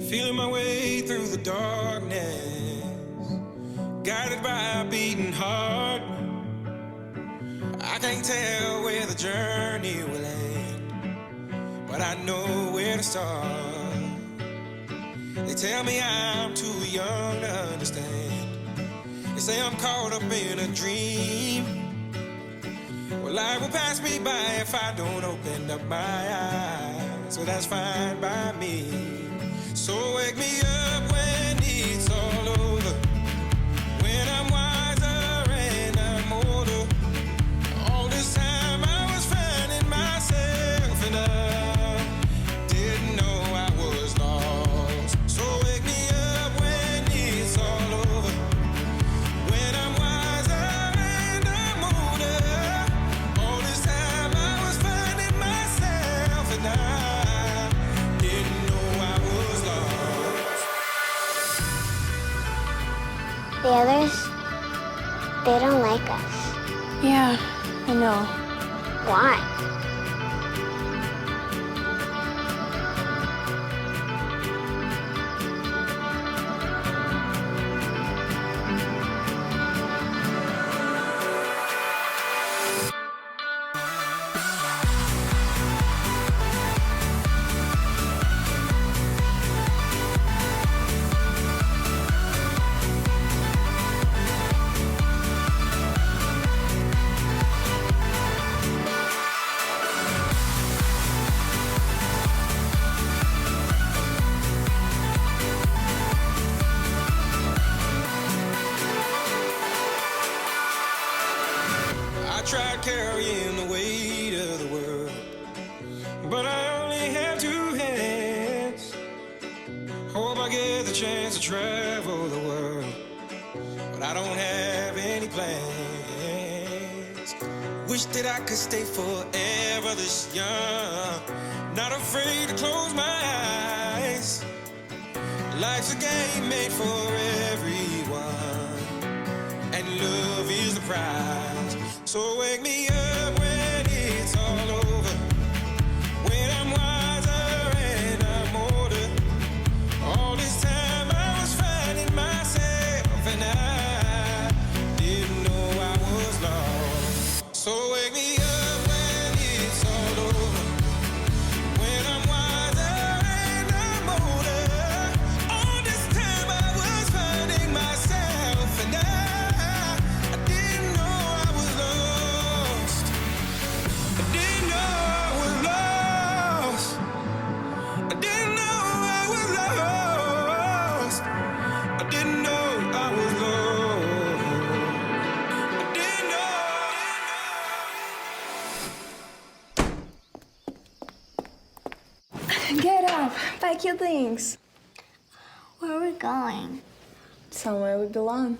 Feeling my way through the darkness, guided by a beating heart. I can't tell where the journey will end, but I know where to start. They tell me I'm too young to understand. They say I'm caught up in a dream. Well, life will pass me by if I don't open up my eyes. So that's fine by me. So wake me up when it's all over, when I'm wiser and I'm older. All this time I was finding myself and I didn't know I was lost. So wake me up when it's all over, when I'm wiser and I'm older. All this time I was finding myself and I didn't know I was lost. The others, they don't like us. Yeah, I know. Why? I tried carrying the weight of the world, but I only have two hands. Hope I get the chance to travel the world, but I don't have any plans. Wish that I could stay forever this young, not afraid to close my eyes. Life's a game made for everyone, and love is the prize. So wake me up when it's all over, when I'm wiser and I'm older. All this time I was finding myself and I didn't know I was lost. So wake me up when it's all over, when I'm wiser and I'm older. All this time I was finding myself and I didn't know I was lost. I didn't know I was lost. I didn't know I was lost. I didn't know I was lost. I didn't know. Get up, pack your things. Where are we going? Somewhere we belong.